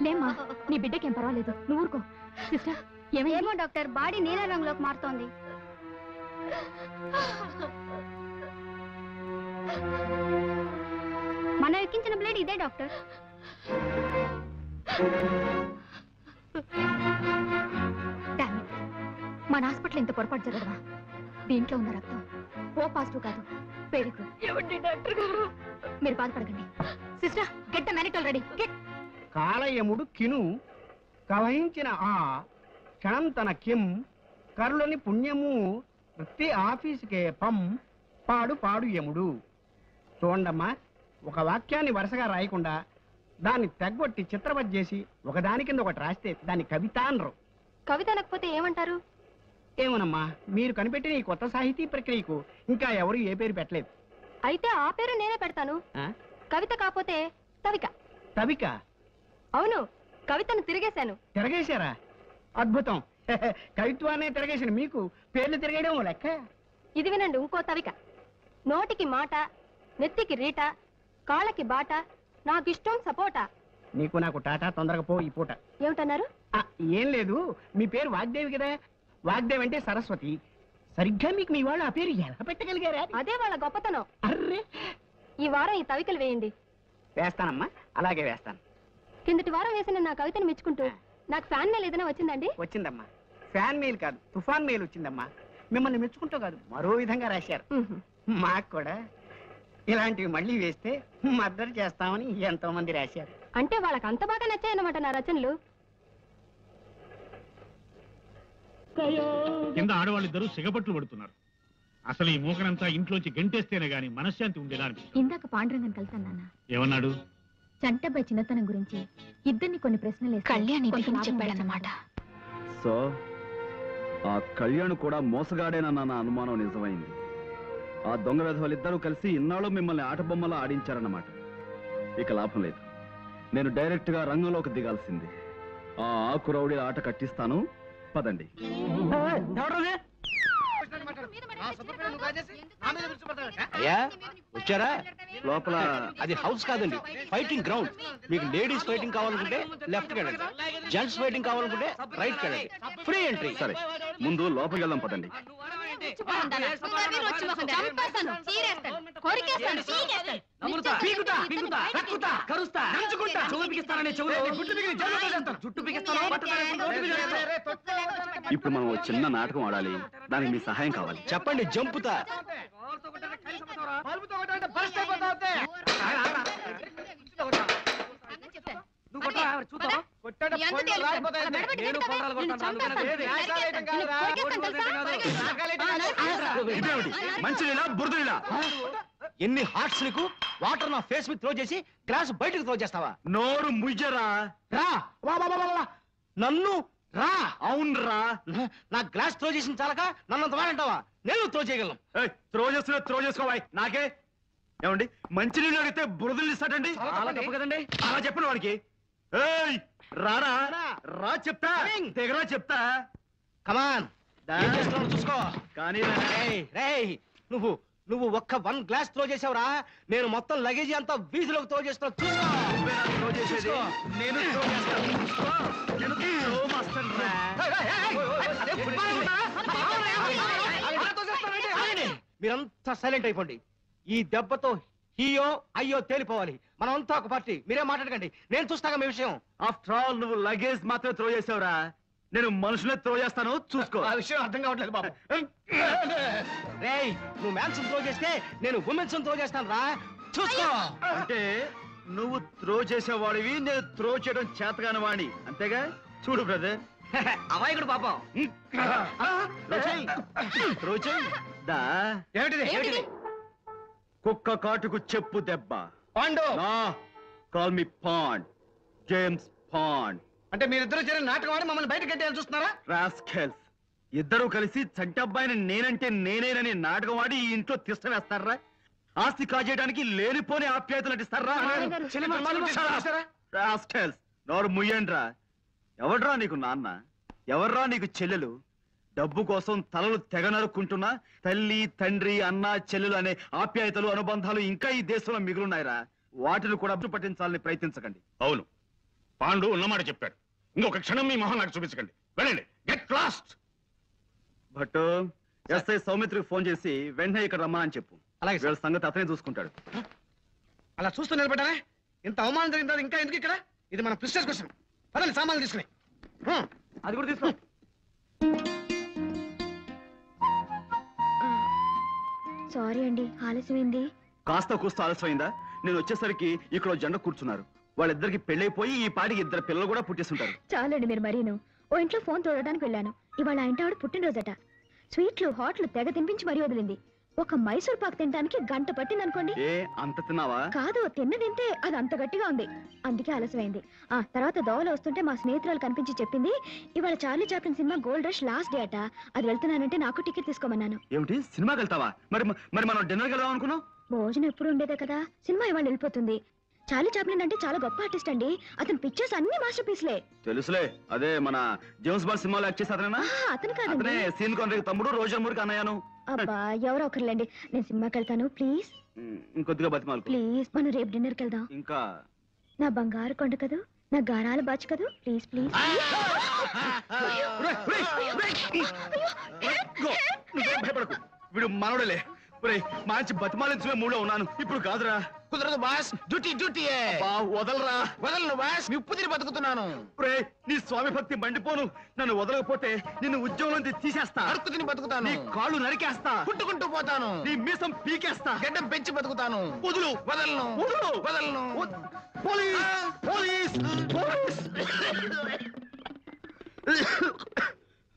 లేమ్మా, నీ బిడ్డకేం పర్వాలేదు, నువ్వు ఊరుకో. సిస్టర్, ఏమో డాక్టర్, బాడీ నీల రంగులోకి మారుతోంది. మనం ఎక్కించిన బ్లేడ్ ఇదే డాక్టర్. మన హాస్పిటల్ ఇంత పొరపాటు జరగదా? దీంట్లో ఉన్న రక్తం ఓ పాజిటివ్ కాదు, పేరుకు. డాక్టర్ గారు మీరు బాధపడకండి. Sister, get the medical ready. కాలయముడు కిను కవహించిన ఆ క్షణం తన కిం కరులని పుణ్యము వృత్తి ఆఫీసుకే పం పాడు పాడు యముడు. చూడండమ్మా, ఒక వాక్యాన్ని వరుసగా రాయకుండా దాన్ని తెగ్గొట్టి చిత్రవత్ చేసి ఒకదాని కింద ఒకటి రాస్తే దాన్ని కవిత అనరు. కవిత అనకపోతే ఏమంటారు? ఏమోనమ్మా, మీరు కనిపెట్టిన ఈ కొత్త సాహితీ ప్రక్రియకు ఇంకా ఎవరు ఏ పేరు పెట్టలేదు. అయితే ఆ పేరు నేనే పెడతాను. కవిత కాకపోతే తవిక. తవిక? అవును, కవితను తిరిగేశాను. తిరగేశారా? అద్భుతం. కవిత్వాన్ని తిరగేసిన మీకు పేర్లు తిరగడం లెక్క. ఇది వినండి, ఇంకో తవిక. నోటికి మాట, నెత్తికి రీట, కాళ్ళకి బాట, నాకిష్టం సపోటా. నీకు నాకు టాటా, తొందరగా పో ఈ పూట. ఏమిటన్నారు? ఏం లేదు, మీ పేరు వాగ్దేవి కదా. వాగ్దేవి అంటే సరస్వతి. సరిగ్గా మీకు మీ వాళ్ళు ఆ పేరు ఎలా పెట్టగలిగారా? అదే వాళ్ళ గొప్పతనం. అర్రే, ఈ వారం ఈ తవికలు వేయండి. వేస్తానమ్మా, అలాగే వేస్తాను. కిందటి వారం వేసిన నా కవితను మెచ్చుకుంటూ నాకు ఫ్యాన్ మెయిల్ ఏదైనా వచ్చిందండి? వచ్చిందమ్మా. ఫ్యాన్ మెయిల్ కాదు, తుఫాన్ మెయిల్ వచ్చిందమ్మా. మిమ్మల్ని మెచ్చుకుంటూ కాదు, మరో విధంగా రాశారు. మాకు కూడా ఇలాంటివి మళ్ళీ వేస్తే మద్దతు చేస్తామని ఎంతో మంది రాశారు. అంటే వాళ్ళకి అంత బాగా నచ్చాయన్నమాట నా రచనలు. కింద ఆడవాళ్ళిద్దరూ సిగపట్లు పడుతున్నారు. అసలు ఈ మూకనంతా ఇంట్లోంచి గంటేస్తేనే గాని మనశ్శాంతి ఉండేదా? ఇందాక పాండురంగన్ కలిసాను నాన్న. ఏమన్నాడు? చంటబ్బాయి చిన్నతనం గురించి ఇద్దరిని కొన్ని ప్రశ్నలు కళ్యాణ్ చెప్పాడన్నమాట. సో ఆ కళ్యాణ్ కూడా మోసగాడేనన్న నా అనుమానం నిజమైంది. ఆ దొంగ వెధవలిద్దరూ కలిసి ఇన్నాళ్ళు మిమ్మల్ని ఆటబొమ్మలా ఆడించారన్నమాట. ఇక లాభం లేదు, నేను డైరెక్ట్ గా రంగంలోకి దిగాల్సింది. ఆ ఆకురౌడి ఆట కట్టిస్తాను, పదండి. అయ్యా వచ్చారా? లోపల అది హౌస్ కాదండి, ఫైటింగ్ గ్రౌండ్. మీకు లేడీస్ ఫైటింగ్ కావాలనుకుంటే లెఫ్ట్ కెళ్ళండి, జెంట్స్ ఫైటింగ్ కావాలనుకుంటే రైట్ కెళ్ళండి. Free entry. సరే, ముందు లోపలికి వెళ్దాం, పదండి. ఇప్పుడు మనం చిన్న నాటకం ఆడాలి, దానికి మీ సహాయం కావాలి. చెప్పండి, జంపుతా. మంచినీళ్ళ బురదనీళ్ళ? ఎన్ని హార్ట్స్ నీకు? వాటర్ నా ఫేస్ మీద త్రో చేసి గ్లాస్ బయటకు త్రో చేస్తావా? నోరు ముయ్యరా. రా. నన్ను రా. అవునరా, నా గ్లాస్ త్రో చేసిన చాలక నన్నంత వాడంటావా? నేను త్రో చేయగలను. త్రో చేసుకోవాలి నాకే. ఏమండి, మంచినీళ్ళు అడిగితే బురదలు ఇస్తాడండి? అలా తప్పు కదండి. అలా చెప్పను వాడికి. రారా, రా చెప్తా, తెగరా చెప్తా. కమాన్, చూసుకో. కానీ నువ్వు నువ్వు ఒక్క 1 గ్లాస్ త్రో చేసావురా, నేను మొత్తం లగేజీ అంతా వీధిలోకి త్రో చేస్తున్నా. చూసుకో. నేను మీరంతా సైలెంట్ అయిపోండి. ఈ దెబ్బతో హీయో అయ్యో తేలిపోవాలి. మనం అంతా ఒక పార్టీ. మీరేం మాట్లాడకండి, నేను చూస్తాగా మీ విషయం. ఆఫ్టర్ ఆల్ నువ్వు లగేజ్ మాత్రమే త్రో చేసావురా, నేను మనుషులే త్రో చేస్తాను, చూసుకో. ఆ విషయం అర్థం కావట్లేదు బాబు. రేయ్, నువ్వు మ్యాన్స్ త్రో చేస్తే నేను ఉమెన్స్ త్రో చేస్తాను రా, చూసుకో. అంటే నువ్వు త్రో చేసేవాడివి, నేను త్రో చేయడం చేతగాని వాడిని, అంతేగా? చూడు బ్రదర్, అమాయకుడు పాపం. త్రో చేయి. దా. ఏమిటిది? కుక్క కాటుకు చెప్పు దెబ్బ. Pandu. Call me Pond, James Pond. అంటే మీరిద్దరు చేరిన నాటకం ఆడి మమ్మల్ని బయట కట్టేయాలని చూస్తున్నారా? రాస్కెల్స్, ఇద్దరు కలిసి చంటబ్బాయిని నేనంటే నేనేనని నాటకం ఆడి ఈ ఇంట్లో తిష్ట వేస్తారా? ఆస్తి కాజేయడానికి లేనిపోని ఆప్యాయతలు నటిస్తారా? రాస్కెల్స్, నోరు ముయ్యండ్రా. ఎవడ్రా నీకు నాన్న? ఎవర్రా నీకు చెల్లెలు? డబ్బు కోసం తలలు తెగ నరుక్కుంటున్నా తల్లి, తండ్రి, అన్న, చెల్లెలు అనే ఆప్యాయతలు, అనుబంధాలు ఇంకా ఈ దేశంలో మిగులున్నాయిరా. వాటిని కూడా పట్టించాలని ప్రయత్నించకండి. అవును, పాండు ఉన్నమాట చెప్పాడు. ఇంకొక క్షణం మీ మొహం నాకు చూపించకండి. వెళ్ళండి. Get lost. భట్ ఎస్ఐ సౌమిత్రికి ఫోన్ చేసి వెంటనే ఇక్కడ రమ్మని చెప్పు. అలాగే వీళ్ళ సంగతి అతనే చూసుకుంటాడు. అలా చూస్తూ నిలబడ్డానే. ఇంత అవమానం జరిగిన తర్వాత ఇంకా ఎందుకు ఇక్కడ? ఇది మన ప్రిస్టేజ్ క్వశ్చన్. పదండి సామాన్లు తీసుకుని. అది కూడా తీసుకో. సారీ అండి, ఆలస్యమైంది. కాస్త కూస్త ఆలస్యమైందా? నేను వచ్చేసరికి ఇక్కడ జెండా కూర్చున్నారు. వాళ్ళిద్దరికి పెళ్ళైపోయి ఈ పాటికి 2 పిల్లలు కూడా పుట్టేస్తుంటారు. చాలండి మీరు మరీను. ఓ ఇంట్లో ఫోన్ తోడడానికి వెళ్ళాను. ఇవాళ ఆ ఇంటి ఆవిడ పుట్టినరోజట. స్వీట్లు హాట్లు తెగ తినిపించి మరీ వదిలింది. ఒక మైసూర్ పాక్ తినడానికి గంట పట్టింది అనుకోండి. ఏ అంత తిన్నావా? కాదు, తిన్నదింతే. అది అంత గట్టిగా ఉంది. అందుకే ఆలస్యమైంది. ఆ తర్వాత దోవలో వస్తుంటే మా స్నేహితురాలు కనిపించి చెప్పింది, ఇవాళ Charlie Chaplin cinema gold rush last day అట. అది వెళ్తున్నానంటే నాకు టికెట్ తీసుకోమన్నాను. ఏమిటి సినిమాకి వెళ్తావా? మరి మరి మనం డిన్నర్కి వెళ్దాం అనుకున్నాం. భోజనం ఎప్పుడు ఉండేదే కదా, సినిమా ఇవాళ వెళ్ళిపోతుంది. చార్లీ చాప్లిన్ అంటే చాలా గొప్ప ఆర్టిస్ట్ అండి. అతని పిక్చర్స్ అన్ని మాస్టర్ పీస్లే. తెలుసులే, అదే మన జేమ్స్ బాండ్ సినిమాలో యాక్ట్ చేసి అతనేనా? అతను అతనే కాదండి. సీన్ కాన్రాకి తమ్ముడు, రోజర్ మూర్కి అన్నయ్యను. అబ్బా, ఎవరో ఒకరులేండి. నేను సినిమాకి వెళ్తాను ప్లీజ్. ఇంకొద్దిగా బతిమాలకు. ప్లీజ్, మనం రేపు డిన్నర్కి వెళ్దాం. ఇంకా నా బంగారు కొండ కదూ, నా గారాల బాచు కదూ, ప్లీజ్ ప్లీజ్. నువ్వేం భయపడకు, వీడు మనోడలే. మంచి బతిమాలించే మూడో ఉన్నాను. ఇప్పుడు కాదురా. కుదరదు బాస్. Duty duty. వదలరా. వదలను బాస్. నిప్పు తిని బతుకుతున్నాను. నీ స్వామి భక్తి మండిపోను. నన్ను వదలకపోతే నిన్ను ఉద్యోగం నుంచి తీసేస్తా. అడుక్కు తిని బతుకుతాను. నీ కాళ్ళు నరికేస్తా. పుట్టుకుంటూ పోతాను. నీ మీసం పీకేస్తా. గడ్డం పెంచి బతుకుతాను. వదులు. వదలను. వదులు. వదలను. Police police police.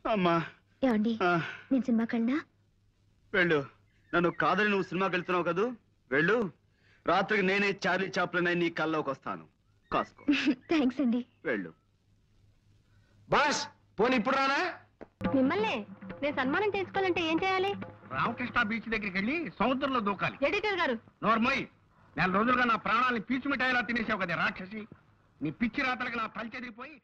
అమ్మా ఏమండి, నేను సినిమాకి వెళ్ళినా? వెళ్ళు. నన్ను కాదని నువ్వు సినిమాకి వెళ్తున్నావు కదూ, వెళ్ళు. రాత్రికి నేనే చార్లీ చాప్లిన్ అయి నీ కల్లోకి వస్తాను. కాసుకో. థ్యాంక్స్ అండి. వెళ్ళు. బాస్ పోనీ ఇప్పుడు రానా? మిమ్మల్ని నేను సన్మానం చేసుకోవాలంటే ఏం చేయాలి? రామకృష్ణ బీచ్ దగ్గరికి వెళ్ళి సముద్రంలో దూకాలి. ఎడిటర్ గారు, నోర్మోయ్, 4 రోజులుగా నా ప్రాణాన్ని పీచు మిఠాయిలా తినేసావు కదా రాక్షసి. నీ పిచ్చి రాతలకు నా తల చెదిరిపోయి